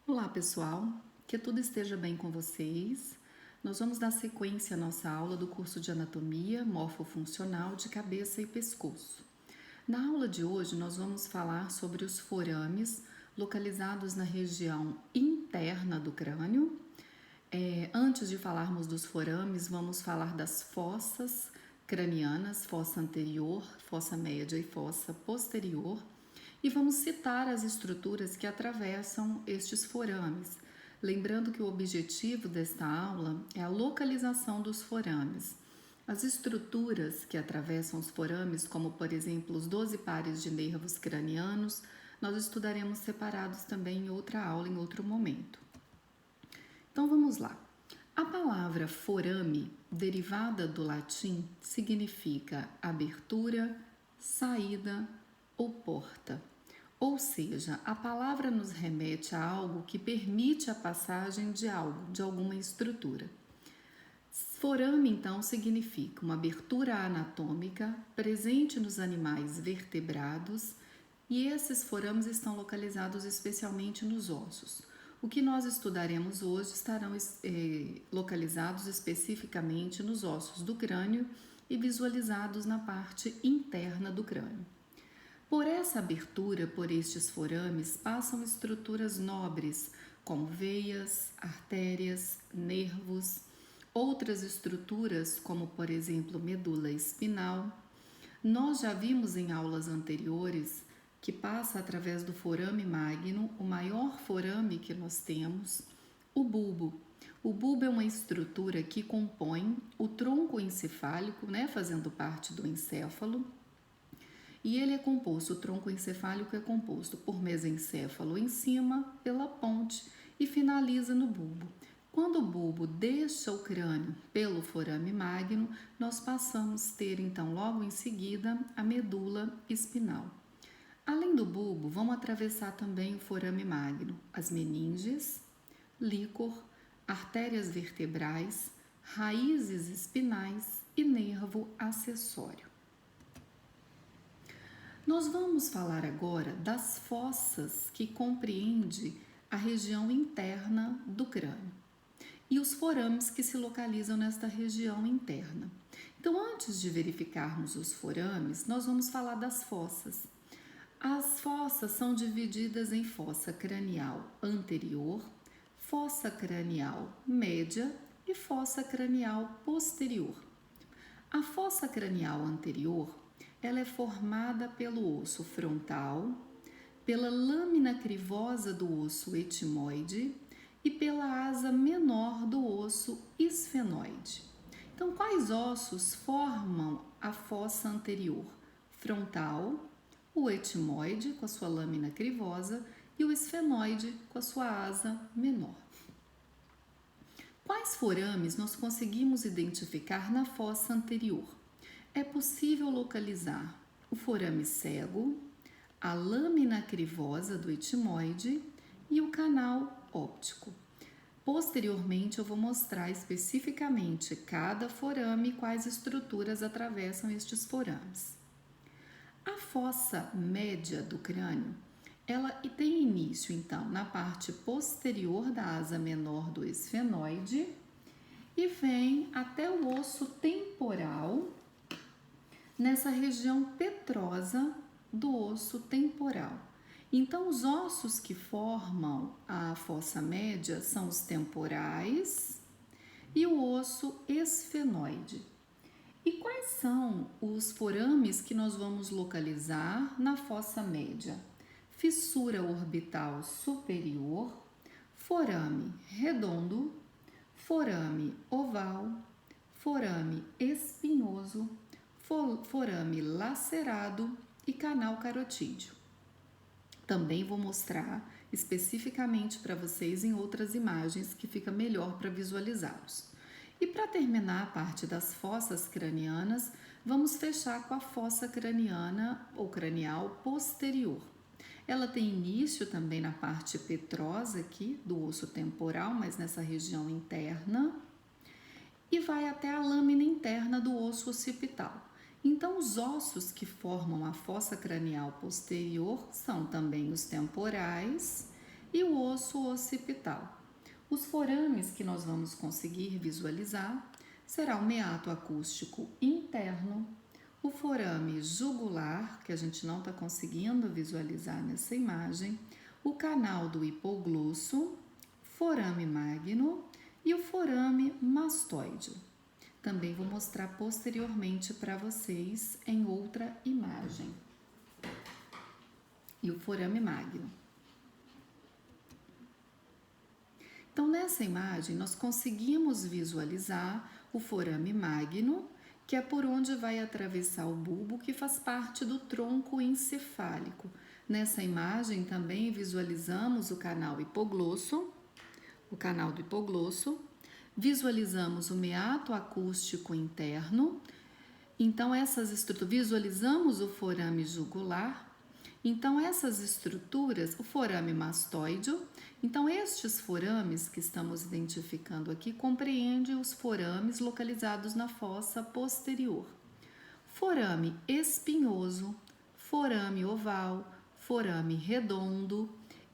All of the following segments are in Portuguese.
Olá pessoal, que tudo esteja bem com vocês. Nós vamos dar sequência à nossa aula do curso de Anatomia Morfofuncional de Cabeça e Pescoço. Na aula de hoje nós vamos falar sobre os forames localizados na região interna do crânio. Antes de falarmos dos forames, vamos falar das fossas cranianas, fossa anterior, fossa média e fossa posterior, e vamos citar as estruturas que atravessam estes forames. Lembrando que o objetivo desta aula é a localização dos forames. As estruturas que atravessam os forames, como por exemplo os 12 pares de nervos cranianos, nós estudaremos separados também em outra aula, em outro momento. Então vamos lá. A palavra forame, derivada do latim, significa abertura, saída ou porta. Ou seja, a palavra nos remete a algo que permite a passagem de algo, de alguma estrutura. Forame, então, significa uma abertura anatômica presente nos animais vertebrados, e esses forames estão localizados especialmente nos ossos. O que nós estudaremos hoje estarão localizados especificamente nos ossos do crânio e visualizados na parte interna do crânio. Por essa abertura, por estes forames, passam estruturas nobres, como veias, artérias, nervos, outras estruturas, como por exemplo medula espinal. Nós já vimos em aulas anteriores que passa através do forame magno, o maior forame que nós temos, o bulbo. O bulbo é uma estrutura que compõe o tronco encefálico, fazendo parte do encéfalo, e ele é composto, o tronco encefálico é composto por mesencéfalo em cima, pela ponte e finaliza no bulbo. Quando o bulbo deixa o crânio pelo forame magno, nós passamos a ter então logo em seguida a medula espinal. Além do bulbo, vão atravessar também o forame magno, as meninges, líquor, artérias vertebrais, raízes espinais e nervo acessório. Nós vamos falar agora das fossas que compreende a região interna do crânio e os forames que se localizam nesta região interna. Então, antes de verificarmos os forames, nós vamos falar das fossas. As fossas são divididas em fossa cranial anterior, fossa cranial média e fossa cranial posterior. A fossa cranial anterior, ela é formada pelo osso frontal, pela lâmina crivosa do osso etimoide e pela asa menor do osso esfenoide. Então, quais ossos formam a fossa anterior? Frontal, o etimoide com a sua lâmina crivosa e o esfenoide com a sua asa menor. Quais forames nós conseguimos identificar na fossa anterior? É possível localizar o forame cego, a lâmina crivosa do etimoide e o canal óptico. Posteriormente, eu vou mostrar especificamente cada forame e quais estruturas atravessam estes forames. A fossa média do crânio, ela tem início, então, na parte posterior da asa menor do esfenoide e vem até o osso temporal, nessa região petrosa do osso temporal. Então, os ossos que formam a fossa média são os temporais e o osso esfenoide. E quais são os forames que nós vamos localizar na fossa média? Fissura orbital superior, forame redondo, forame oval, forame espinhoso, forame lacerado e canal carotídeo. Também vou mostrar especificamente para vocês em outras imagens que fica melhor para visualizá-los. E para terminar a parte das fossas cranianas, vamos fechar com a fossa craniana ou cranial posterior. Ela tem início também na parte petrosa aqui do osso temporal, mas nessa região interna, e vai até a lâmina interna do osso occipital. Então, os ossos que formam a fossa cranial posterior são também os temporais e o osso occipital. Os forames que nós vamos conseguir visualizar será o meato acústico interno, o forame jugular, que a gente não está conseguindo visualizar nessa imagem, o canal do hipoglosso, forame magno e o forame mastoide. Também vou mostrar posteriormente para vocês em outra imagem. E o forame magno. Então, nessa imagem, nós conseguimos visualizar o forame magno, que é por onde vai atravessar o bulbo, que faz parte do tronco encefálico. Nessa imagem, também visualizamos o canal hipoglosso, visualizamos o meato acústico interno, então essas estruturas, visualizamos o forame jugular, então essas estruturas, o forame mastoide, então estes forames que estamos identificando aqui compreendem os forames localizados na fossa posterior. Forame espinhoso, forame oval, forame redondo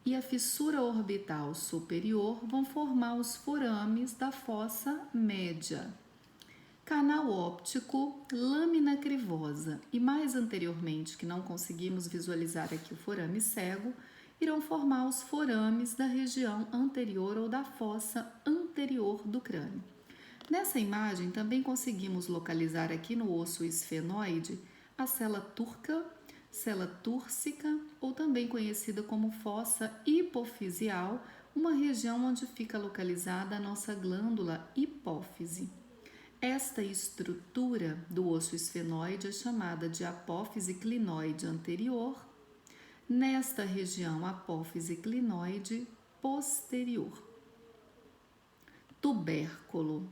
e a fissura orbital superior vão formar os forames da fossa média. Canal óptico, lâmina crivosa e mais anteriormente, que não conseguimos visualizar aqui o forame cego, irão formar os forames da região anterior ou da fossa anterior do crânio. Nessa imagem também conseguimos localizar aqui no osso esfenoide a cela turca, cela túrcica ou também conhecida como fossa hipofisial, uma região onde fica localizada a nossa glândula hipófise. Esta estrutura do osso esfenoide é chamada de apófise clinoide anterior, nesta região apófise clinoide posterior. Tubérculo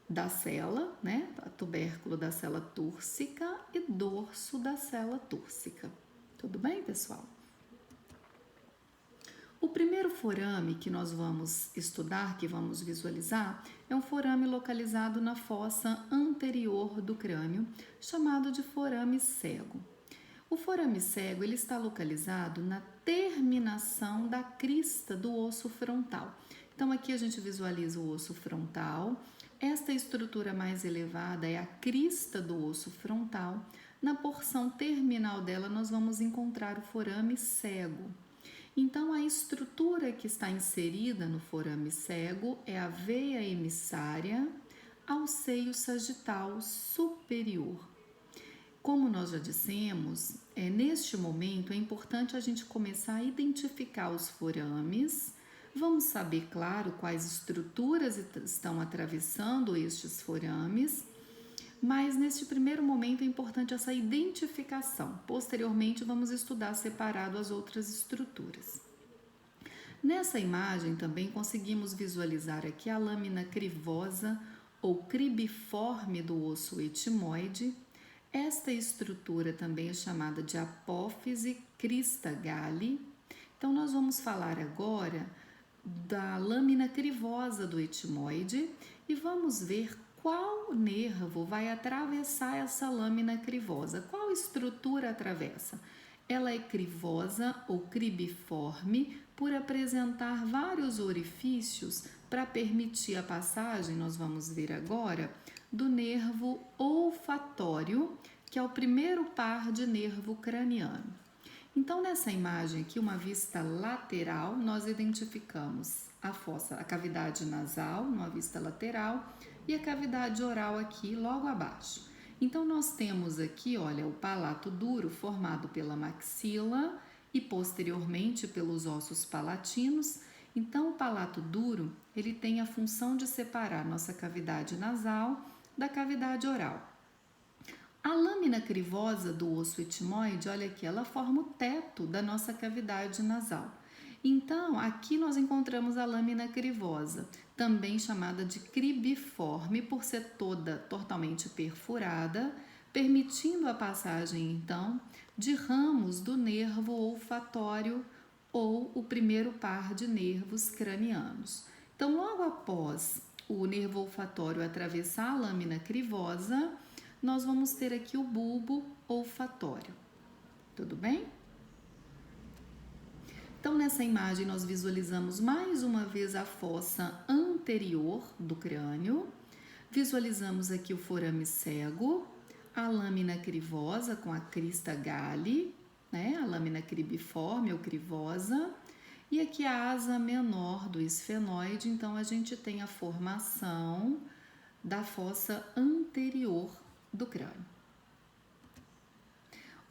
da cela, tubérculo da cela túrcica e dorso da cela túrcica. Tudo bem, pessoal? O primeiro forame que nós vamos estudar, que vamos visualizar, é um forame localizado na fossa anterior do crânio, chamado de forame cego. O forame cego ele está localizado na terminação da crista do osso frontal. Então, aqui a gente visualiza o osso frontal. Esta estrutura mais elevada é a crista do osso frontal. Na porção terminal dela, nós vamos encontrar o forame cego. Então, a estrutura que está inserida no forame cego é a veia emissária ao seio sagital superior. Como nós já dissemos, neste momento é importante a gente começar a identificar os forames. Vamos saber, claro, quais estruturas estão atravessando estes forames, mas neste primeiro momento é importante essa identificação. Posteriormente, vamos estudar separado as outras estruturas. Nessa imagem também conseguimos visualizar aqui a lâmina crivosa ou cribiforme do osso etimoide. Esta estrutura também é chamada de apófise crista galli. Então, nós vamos falar agora da lâmina crivosa do etimoide e vamos ver qual nervo vai atravessar essa lâmina crivosa. Qual estrutura atravessa? Ela é crivosa ou cribiforme por apresentar vários orifícios para permitir a passagem, nós vamos ver agora, do nervo olfatório, que é o primeiro par de nervo craniano. Então, nessa imagem aqui, uma vista lateral, nós identificamos a cavidade nasal, uma vista lateral, e a cavidade oral aqui logo abaixo. Então, nós temos aqui, olha, o palato duro formado pela maxila e posteriormente pelos ossos palatinos. Então, o palato duro, ele tem a função de separar nossa cavidade nasal da cavidade oral. A lâmina crivosa do osso etimoide, olha aqui, ela forma o teto da nossa cavidade nasal. Então, aqui nós encontramos a lâmina crivosa, também chamada de cribiforme, por ser totalmente perfurada, permitindo a passagem, então, de ramos do nervo olfatório ou o primeiro par de nervos cranianos. Então, logo após o nervo olfatório atravessar a lâmina crivosa, nós vamos ter aqui o bulbo olfatório. Tudo bem? Então, nessa imagem, nós visualizamos mais uma vez a fossa anterior do crânio, visualizamos aqui o forame cego, a lâmina crivosa com a crista galli, né? A lâmina cribiforme ou crivosa, e aqui a asa menor do esfenoide. Então, a gente tem a formação da fossa anterior do crânio.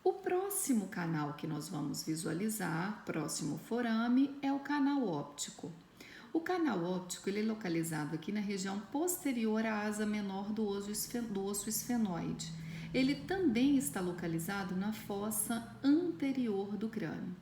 O próximo canal que nós vamos visualizar, próximo forame, é o canal óptico. O canal óptico ele é localizado aqui na região posterior à asa menor do osso esfenoide. Ele também está localizado na fossa anterior do crânio.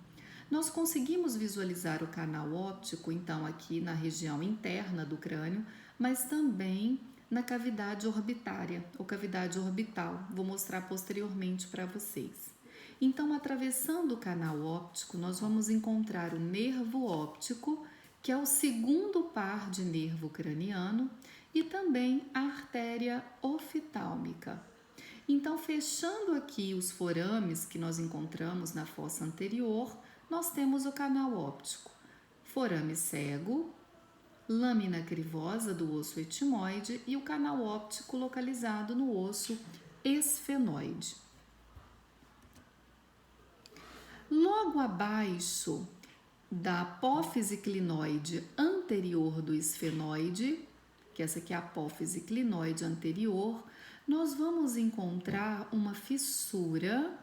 Nós conseguimos visualizar o canal óptico, então, aqui na região interna do crânio, mas também na cavidade orbitária, ou cavidade orbital. Vou mostrar posteriormente para vocês. Então, atravessando o canal óptico, nós vamos encontrar o nervo óptico, que é o segundo par de nervo craniano, e também a artéria oftálmica. Então, fechando aqui os forames que nós encontramos na fossa anterior, nós temos o canal óptico, forame cego, lâmina crivosa do osso etimoide e o canal óptico localizado no osso esfenoide. Logo abaixo da apófise clinoide anterior do esfenoide, que essa aqui é a apófise clinoide anterior, nós vamos encontrar uma fissura,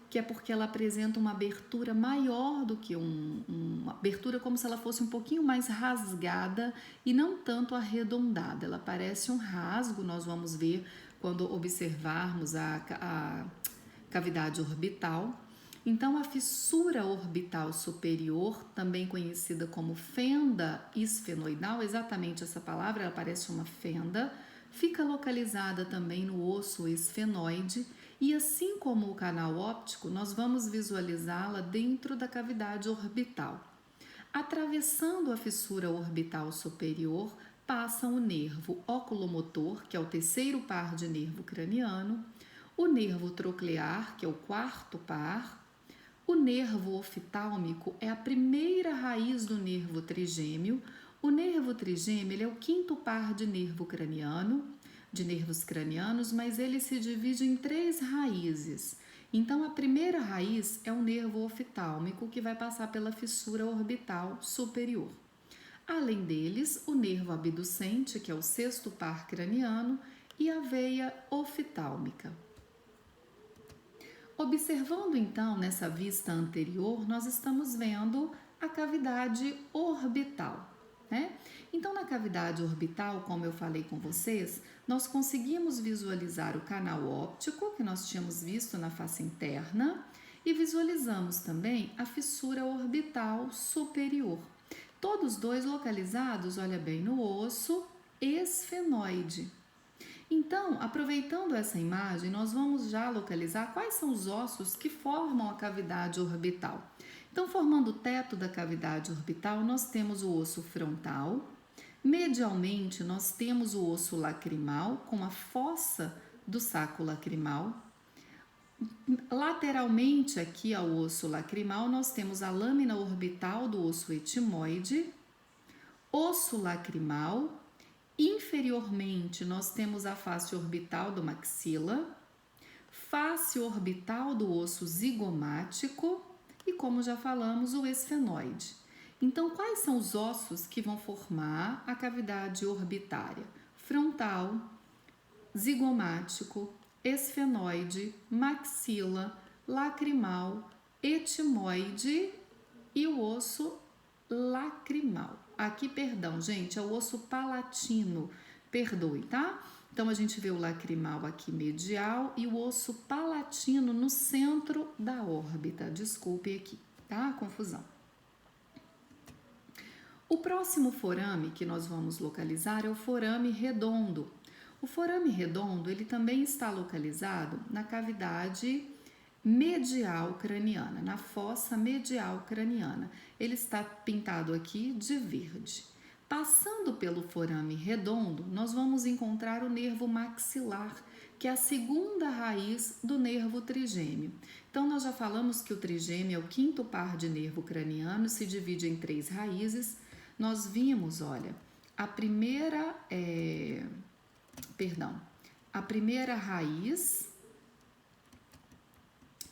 que é porque ela apresenta uma abertura maior do que uma abertura como se ela fosse um pouquinho mais rasgada e não tanto arredondada. Ela parece um rasgo, nós vamos ver quando observarmos a cavidade orbital. Então, a fissura orbital superior, também conhecida como fenda esfenoidal, exatamente essa palavra, ela parece uma fenda, fica localizada também no osso esfenoide e, assim como o canal óptico, nós vamos visualizá-la dentro da cavidade orbital. Atravessando a fissura orbital superior, passa o nervo oculomotor, que é o terceiro par de nervo craniano, o nervo troclear, que é o quarto par. O nervo oftálmico é a primeira raiz do nervo trigêmeo. O nervo trigêmeo ele é o quinto par de nervo craniano, de nervos cranianos, mas ele se divide em 3 raízes. Então, a primeira raiz é o nervo oftálmico, que vai passar pela fissura orbital superior. Além deles, o nervo abducente, que é o sexto par craniano, e a veia oftálmica. Observando então nessa vista anterior, nós estamos vendo a cavidade orbital, né? Então, na cavidade orbital, como eu falei com vocês, nós conseguimos visualizar o canal óptico, que nós tínhamos visto na face interna, e visualizamos também a fissura orbital superior. Todos dois localizados, olha bem, no osso esfenoide. Então, aproveitando essa imagem, nós vamos já localizar quais são os ossos que formam a cavidade orbital. Então, formando o teto da cavidade orbital, nós temos o osso frontal. Medialmente, nós temos o osso lacrimal, com a fossa do saco lacrimal. Lateralmente, aqui ao osso lacrimal, nós temos a lâmina orbital do osso etimoide, osso lacrimal. Inferiormente, nós temos a face orbital do maxila, face orbital do osso zigomático e, como já falamos, o esfenoide. Então, quais são os ossos que vão formar a cavidade orbitária? Frontal, zigomático, esfenoide, maxila, lacrimal, etimoide e o osso lacrimal. Aqui, perdão, gente, é o osso palatino, perdoe, tá? Então, a gente vê o lacrimal aqui medial e o osso palatino no centro da órbita. Desculpe aqui, tá? Confusão. O próximo forame que nós vamos localizar é o forame redondo. O forame redondo, ele também está localizado na cavidade medial craniana, na fossa medial craniana. Ele está pintado aqui de verde. Passando pelo forame redondo, nós vamos encontrar o nervo maxilar, que é a segunda raiz do nervo trigêmeo. Então, nós já falamos que o trigêmeo é o quinto par de nervo craniano, se divide em 3 raízes. Nós vimos, olha, a primeira raiz,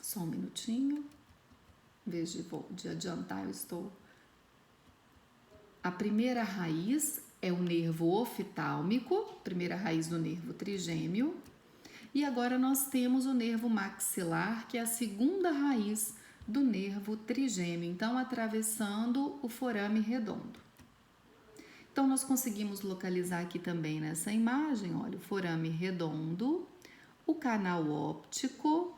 só um minutinho, em vez de adiantar, eu estou... A primeira raiz é o nervo oftalmico, primeira raiz do nervo trigêmeo. E agora nós temos o nervo maxilar, que é a segunda raiz do nervo trigêmeo, então atravessando o forame redondo. Então nós conseguimos localizar aqui também nessa imagem, olha, o forame redondo, o canal óptico,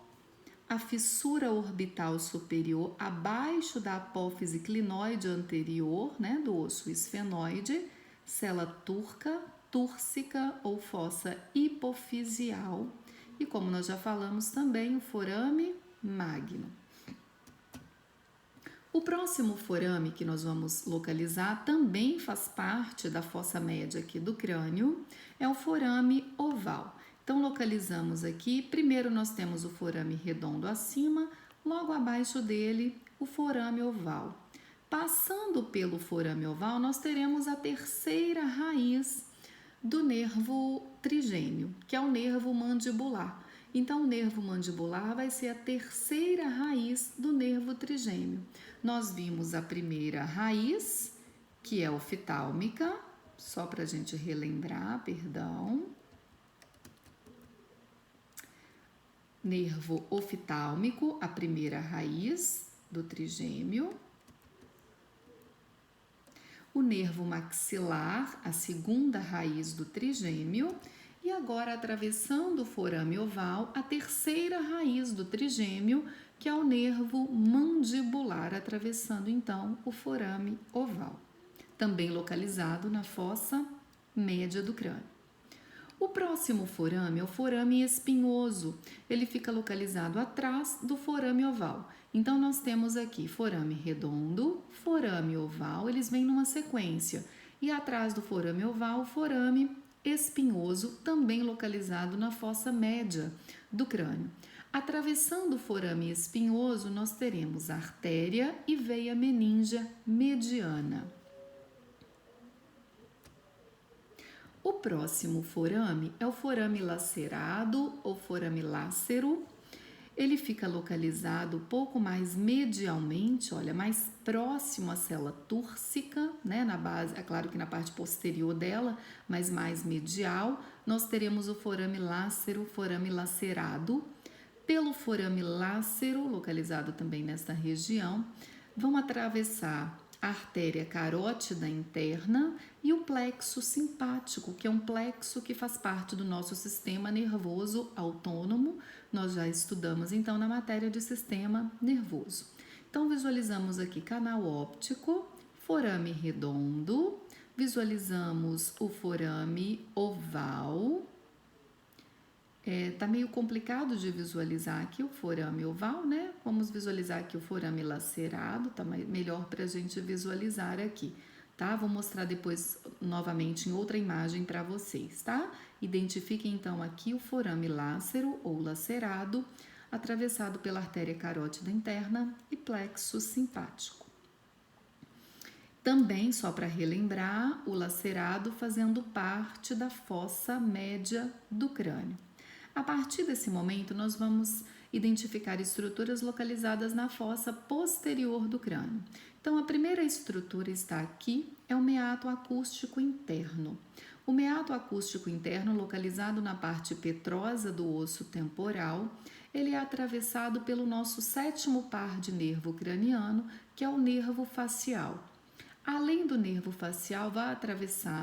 a fissura orbital superior abaixo da apófise clinoide anterior, né, do osso esfenoide, cela túrcica ou fossa hipofisial e, como nós já falamos também, o forame magno. O próximo forame que nós vamos localizar também faz parte da fossa média aqui do crânio, é o forame oval. Então, localizamos aqui, primeiro nós temos o forame redondo acima, logo abaixo dele o forame oval. Passando pelo forame oval, nós teremos a terceira raiz do nervo trigêmeo, que é o nervo mandibular. Então, o nervo mandibular vai ser a terceira raiz do nervo trigêmeo. Nós vimos a primeira raiz, que é oftálmica, só para a gente relembrar, perdão. Nervo oftálmico, a primeira raiz do trigêmeo. O nervo maxilar, a segunda raiz do trigêmeo. E agora, atravessando o forame oval, a terceira raiz do trigêmeo, que é o nervo mandibular, atravessando então o forame oval, também localizado na fossa média do crânio. O próximo forame é o forame espinhoso, ele fica localizado atrás do forame oval. Então, nós temos aqui forame redondo, forame oval, eles vêm numa sequência. E atrás do forame oval, o forame espinhoso, também localizado na fossa média do crânio. Atravessando o forame espinhoso, nós teremos artéria e veia meníngea mediana. O próximo forame é o forame lacerado ou forame lácero. Ele fica localizado um pouco mais medialmente, olha, mais próximo à cela túrcica, né, na base, é claro que na parte posterior dela, mas mais medial, nós teremos o forame lácero, forame lacerado. Pelo forame lácero, localizado também nesta região, vão atravessar a artéria carótida interna e o plexo simpático, que é um plexo que faz parte do nosso sistema nervoso autônomo. Nós já estudamos então na matéria de sistema nervoso. Então, visualizamos aqui canal óptico, forame redondo, visualizamos o forame oval. Tá meio complicado de visualizar aqui o forame oval, né? Vamos visualizar aqui o forame lacerado, tá melhor para a gente visualizar aqui, tá? Vou mostrar depois novamente em outra imagem para vocês, tá? Identifiquem então aqui o forame lácero ou lacerado, atravessado pela artéria carótida interna e plexo simpático. Também, só para relembrar, o lacerado fazendo parte da fossa média do crânio. A partir desse momento, nós vamos identificar estruturas localizadas na fossa posterior do crânio. Então, a primeira estrutura está aqui, é o meato acústico interno. O meato acústico interno, localizado na parte petrosa do osso temporal, ele é atravessado pelo nosso sétimo par de nervo craniano, que é o nervo facial. Além do nervo facial,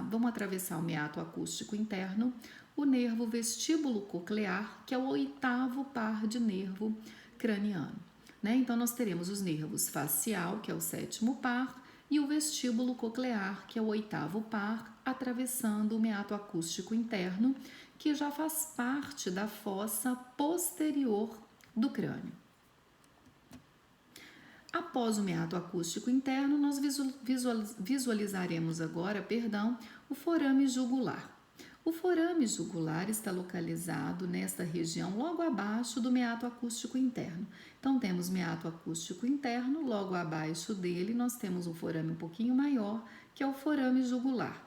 vamos atravessar o meato acústico interno, o nervo vestíbulo coclear, que é o oitavo par de nervo craniano, né? Então, nós teremos os nervos facial, que é o sétimo par, e o vestíbulo coclear, que é o oitavo par, atravessando o meato acústico interno, que já faz parte da fossa posterior do crânio. Após o meato acústico interno, nós visualizaremos agora, o forame jugular. O forame jugular está localizado nesta região logo abaixo do meato acústico interno. Então, temos meato acústico interno, logo abaixo dele nós temos um forame um pouquinho maior, que é o forame jugular.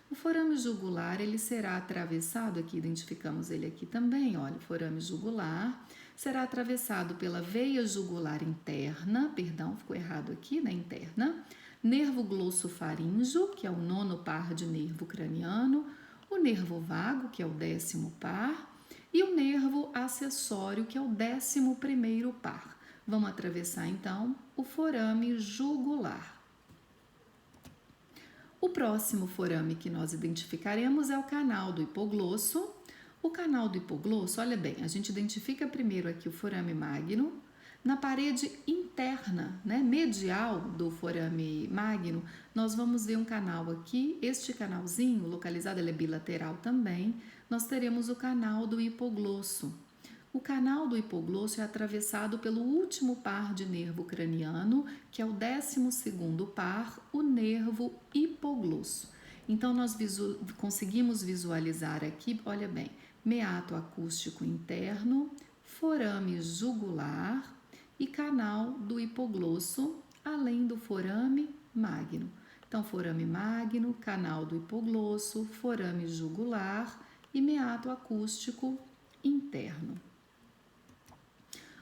O forame jugular, ele será atravessado, aqui identificamos ele aqui também, olha, forame jugular, será atravessado pela veia jugular interna, ficou errado aqui, né, interna, nervo glossofaríngeo, que é o 9º par de nervo craniano, o nervo vago, que é o 10º par, e o nervo acessório, que é o 11º par. Vamos atravessar, então, o forame jugular. O próximo forame que nós identificaremos é o canal do hipoglosso. O canal do hipoglosso, olha bem, a gente identifica primeiro aqui o forame magno. Na parede interna, né, medial do forame magno, nós vamos ver um canal aqui. Este canalzinho, localizado, ele é bilateral também. Nós teremos o canal do hipoglosso. O canal do hipoglosso é atravessado pelo último par de nervo craniano, que é o 12º par, o nervo hipoglosso. Então, nós conseguimos visualizar aqui, olha bem, meato acústico interno, forame jugular e canal do hipoglosso, além do forame magno. Então, forame magno, canal do hipoglosso, forame jugular e meato acústico interno.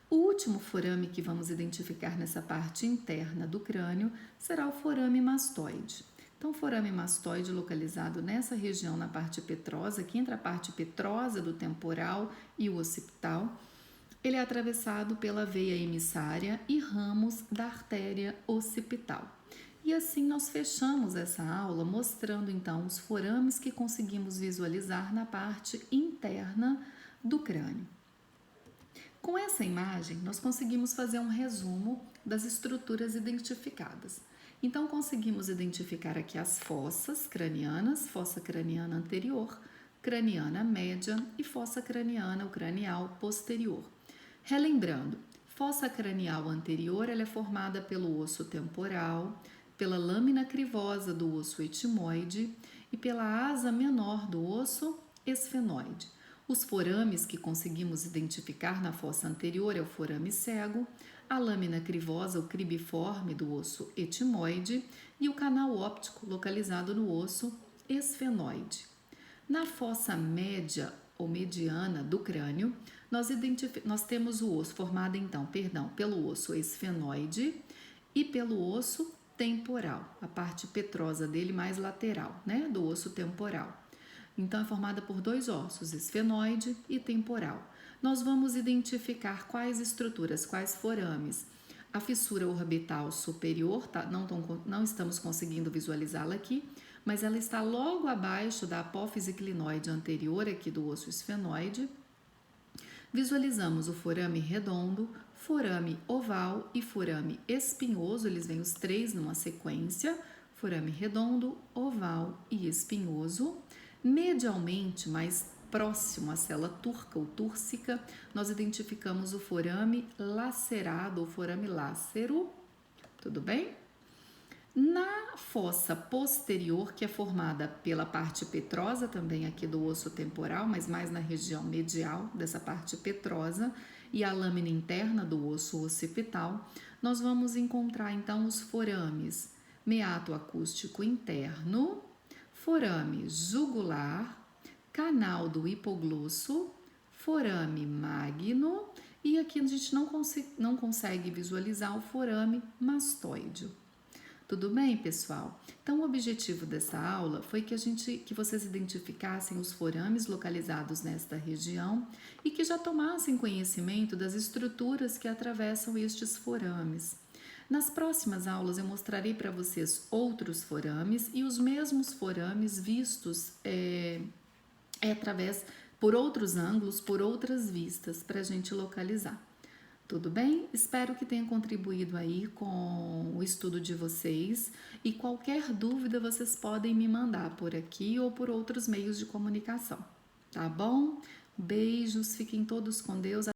O último forame que vamos identificar nessa parte interna do crânio será o forame mastoide. Então, o forame mastoide localizado nessa região, na parte petrosa, aqui entre a parte petrosa do temporal e o occipital, ele é atravessado pela veia emissária e ramos da artéria occipital. E assim nós fechamos essa aula mostrando então os forames que conseguimos visualizar na parte interna do crânio. Com essa imagem, nós conseguimos fazer um resumo das estruturas identificadas. Então, conseguimos identificar aqui as fossas cranianas, fossa craniana anterior, craniana média e fossa craniana ou cranial posterior. Relembrando, fossa cranial anterior ela é formada pelo osso temporal, pela lâmina crivosa do osso etimoide e pela asa menor do osso esfenoide. Os forames que conseguimos identificar na fossa anterior é o forame cego, a lâmina crivosa ou cribiforme do osso etimoide e o canal óptico localizado no osso esfenoide. Na fossa média ou mediana do crânio, nós temos o osso formado então, pelo osso esfenoide e pelo osso temporal, a parte petrosa dele mais lateral, né, do osso temporal. Então, é formada por dois ossos, esfenoide e temporal. Nós vamos identificar quais estruturas, quais forames. A fissura orbital superior, tá? Não estamos conseguindo visualizá-la aqui, mas ela está logo abaixo da apófise clinoide anterior, aqui do osso esfenoide. Visualizamos o forame redondo, forame oval e forame espinhoso, eles vêm os três numa sequência, forame redondo, oval e espinhoso. Medialmente, mais próximo à célula turca ou túrcica, nós identificamos o forame lacerado ou forame lácero, tudo bem? Na fossa posterior, que é formada pela parte petrosa também aqui do osso temporal, mas mais na região medial dessa parte petrosa, e a lâmina interna do osso occipital, nós vamos encontrar então os forames meato acústico interno, forame jugular, canal do hipoglosso, forame magno e aqui a gente não consegue visualizar o forame mastoide. Tudo bem, pessoal? Então, o objetivo dessa aula foi que vocês identificassem os forames localizados nesta região e que já tomassem conhecimento das estruturas que atravessam estes forames. Nas próximas aulas eu mostrarei para vocês outros forames e os mesmos forames vistos por outros ângulos, por outras vistas, para a gente localizar. Tudo bem? Espero que tenha contribuído aí com o estudo de vocês e qualquer dúvida vocês podem me mandar por aqui ou por outros meios de comunicação, tá bom? Beijos, fiquem todos com Deus.